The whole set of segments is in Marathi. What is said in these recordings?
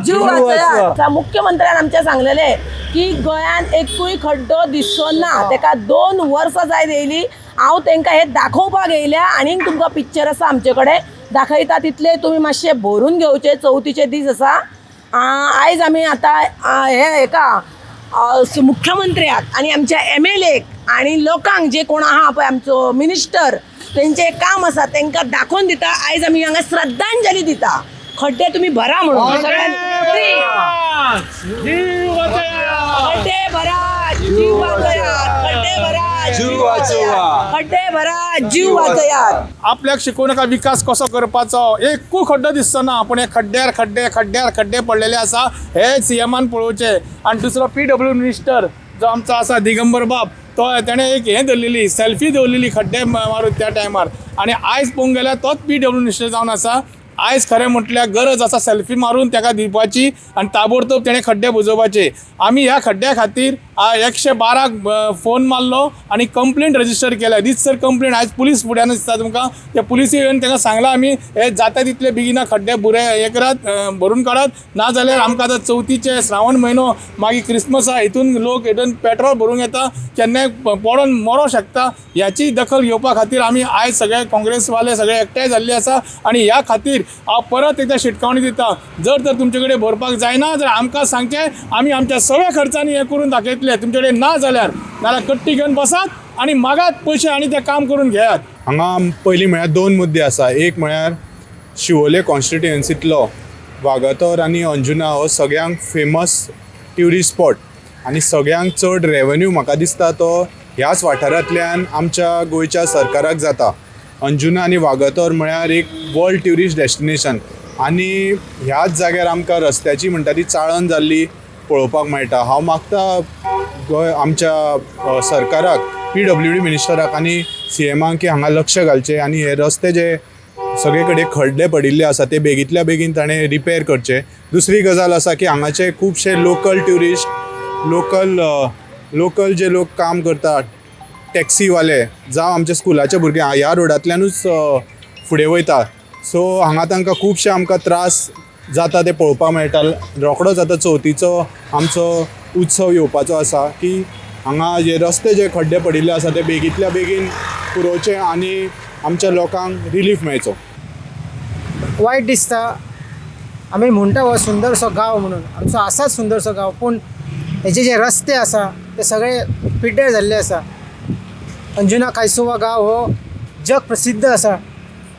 जीव वाचया. मुख्यमंत्र्यान आमच्या सांगलेले की गोंयान एकूय खड्डो दिसचो ना, तेका 2 वर्सां जाय येयली. हांव तांकां हे दाखोवपाक येयल्या आणि तुमकां पिक्चर आसा आमचे कडेन दाखयता तितले तुमी मातशे भरून घेवचे. चवथीचे दीस आसा. आयज आमी आतां हेका मुख्यमंत्र्याक आणि आमच्या MLAक आणि लोकांक जे कोण आहा पळय आमचो मिनिस्टर तेंचे काम आसा तांकां दाखोवन दिता. आयज आमी हांगा श्रद्धांजली दिता. खड्डे तुम्ही भरा म्हणून खड्डे भरा जीव वाचयात. खड्डे भरा जीव वाचयात. खड्डे भरा जीव वाचयात. आपल्याक शिकवू नका विकास कसो करपाचो. एकूय खड्डो दिसचो ना, पण हे खड्ड्यार खड्डे पडलेले आसा हे CMान पळोवचे. आणि दुसरो PW मिनिस्टर जो आमचो आसा दिगंबर बाब तो तेणें एक हें धरलेली सेल्फी दवरलेली खड्डे मारून त्या टायमार. आणि आयज पळोवंक गेल्यार तोच PW मिनिस्टर जावन आसा. आयज खरें म्हटल्यार गरज आसा सेल्फी मारून ताका दिवपाची आणि ताबडतोब तेणें खड्डे बुजोवपाचे. आमी ह्या खड्ड्या खातीर 112 फोन मारलो आणि कंप्लेंट रजिस्टर केल्या. रितसर कंप्लेंट आयज पुलीस फुड्यान दिसता तुमकां. त्या पुलिसी येवन तांकां सांगलां आमी हे जाता तितले बेगिना खड्डे हे करात भरून काडात. ना जाल्यार आमकां आतां चवथीचे श्रावण म्हयनो मागीर क्रिसमस आसा हितून लोक हितून पेट्रोल भरूंक येता केन्नाय पडोन मरो शकता. ह्याची दखल घेवपा खातीर आमी आयज सगळे काँग्रेसवाले सगळे एकठांय जाल्ले आसा. आणि ह्या खातीर हांव परत एकदा शिटकावणी दिता. जर तर तुमचे कडेन भरपाक जायना जाल्यार आमकां सांगचें. आमी आमच्या सगळ्या खर्चांनी हे करून दाखयतले. तुमचे कडेन ना जाल्यार कट्टी घेवन बसात आणि मागात पयशे आणि ते काम करून घेयात. हांगा पयलीं म्हळ्यार 2 मुद्दे आसा. एक म्हळ्यार शिवोले कॉन्स्टिट्युएन्सींतलो वागातोर आनी अंजुना हो सगळ्यांक फेमस ट्युरिस्ट स्पॉट आनी सगळ्यांक चड रेवन्यू म्हाका दिसता तो ह्याच वाठारांतल्यान आमच्या गोंयच्या सरकाराक जाता. अंजुना आनी वागातोर म्हळ्यार एक वर्ल्ड ट्युरिस्ट डेस्टिनेशन आनी ह्याच जाग्यार आमकां रस्त्याची म्हणटा ती चाळण जाल्ली पळोवपाक मेळटा. हांव मागता गोंय आमच्या सरकाराक PWD मिनिस्टराक आनी CMाक की हांगा लक्ष घालचें आनी हे रस्ते जे सगळे कडेन खड्डे पडिल्ले आसा ते बेगींतल्या बेगीन ताणें रिपेर करचे. दुसरी गजाल आसा की हांगाचे खुबशे लोकल ट्युरिस्ट लोकल जे लोक काम करतात टॅक्सीवाले जावं आमच्या स्कुलाचे भुरगे ह्या रोडांतल्यानूच फुडें वयता. सो हांगा तांकां खुबशे आमकां त्रास जाता ते पळोवपाक मेळटा. रोखडोच आतां चवथीचो आमचो उत्सव येवपाचो आसा की हांगा जे रस्ते जे खड्डे पडिल्ले आसा ते बेगींतल्या बेगीन पुरोवचे आनी आमच्या लोकांक रिलीफ मेळचो. वायट दिसता. आमी म्हणटा हो सुंदरसो गांव म्हणून आमचो आसाच सुंदरसो गांव, पूण हेचे जे रस्ते आसा ते सगळे पिड्ड्यार जाल्ले आसा. अंजुना कांयसुवा गांव हो जग प्रसिद्ध आसा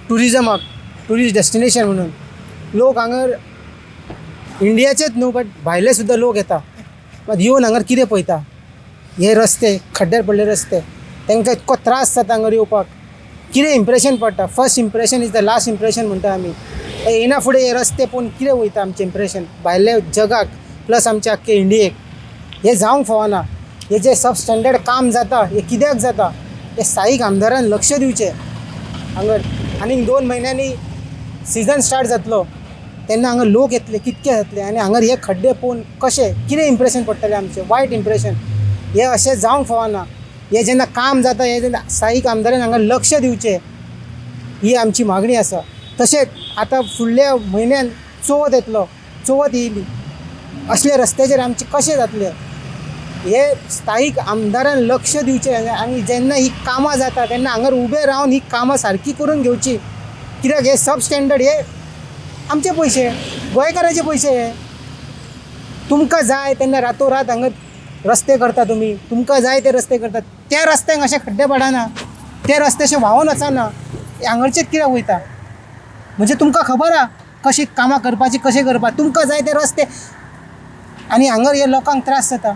टुरिजमाक, ट्युरिस्ट डेस्टिनेशन म्हणून. लोक हांगर इंडियाचेच न्हू बट भायले सुद्दां लोक येता. मात येवन हांगर कितें पळयता? हे रस्ते खड्ड्यार पडले रस्ते. तांकां इतको त्रास जाता हांगर येवपाक. कितें इम्प्रेशन पडटा? First impression is the last impression म्हणटा आमी. येना फुडें हे रस्ते पळोवन कितें वयता आमचें इम्प्रेशन भायल्या जगाक प्लस आमच्या आख्खे इंडियेक? हे जावंक फावना. हे जे सब स्टँडर्ड काम जाता हे कित्याक जाता? हे स्थायीक आमदारान लक्ष दिवचें हांगर. आनीक 2 म्हयन्यांनी सिजन स्टार्ट जातलो तेन्ना हांगा लोक येतले कितके जातले आनी हांगर हे खड्डे पळोवन कशें कितें इम्प्रेशन पडटलें आमचें? वायट इम्प्रेशन. हे अशें जावंक फावना. हे जेन्ना काम जाता हे जेन्ना स्थायीक आमदारान हांगा लक्ष दिवचें ही आमची मागणी आसा. तशेंच आतां फुडल्या म्हयन्यान चवथ येतलो, चवथ येयली, असले रस्त्याचेर आमचे कशें जातले? हे स्थायीक आमदारान लक्ष दिवचें आनी जेन्ना ही कामां जाता तेन्ना हांगर उबे रावन ही कामां सारकी करून घेवची. कित्याक हे सब स्टँडर्ड हे आमचे पयशे, गोंयकाराचे पयशे. हे तुमकां जाय तेन्ना रातोरात हांगा रस्ते करता तुमी, तुमकां जाय ते रस्ते करतात. त्या रस्त्यांक अशे खड्डे पडना, ते रस्ते अशे व्हांवून वचना. हांगरचेच कित्याक वयता? म्हणजे तुमकां खबर आहा कशी कामां करपाची, कशें करपाक? तुमकां जाय ते रस्ते आनी हांगर हे लोकांक त्रास जाता,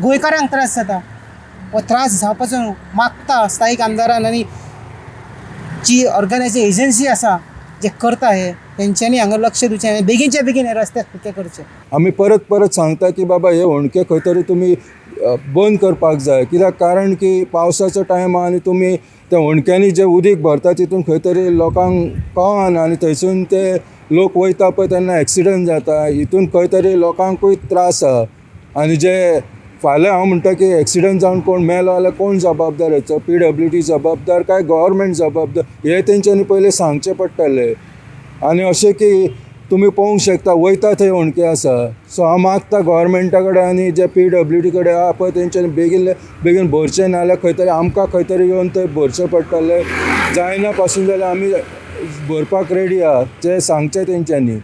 गोंयकारांक त्रास जाता. हो त्रास जावपाचो न्हू. मागता स्थायीक आमदारान आनी जी ऑर्गनायझेशन एजन्सी आसा जे करता हे तेंच्यांनी हांगा लक्ष दिवचें आनी बेगीनचे बेगीन हे रस्ते सुके करचे. आमी परत सांगता की बाबा हे होणके खंय तरी तुमी बंद करपाक जाय. कित्याक कारण की पावसाच्या टायमार आनी तुमी त्या होणक्यांनी जे उदीक भरता तितून खंय तरी लोकांक कळना आनी थंयसून ते लोक वयता पळय तेन्ना एक्सिडंट जाता. हितून खंय तरी लोकांकूय त्रास आसा. आनी जे फाल्यां हांव म्हणटा की एक्सिडंट जावन कोण मेलो जाल्यार कोण जबाबदार हेचो? PWD जबाबदार काय गव्हर्मेंट जबाबदार? हे तेंच्यांनी पयलें सांगचें पडटलें. आनी अशें की तुम्ही पळोवंक शकता वयता थंय होणके आसा. सो हांव मागता गव्हर्मेंटा कडेन आनी जे PWD कडेन आहा पळय तेंच्यांनी बेगीन भरचें नाल्यार खंय तरी आमकां खंय तरी येवन थंय भरचें पडटलें. जायना पासून जाल्यार आमी भरपाक रेडी आहा, जें सांगचें तेंच्यांनी.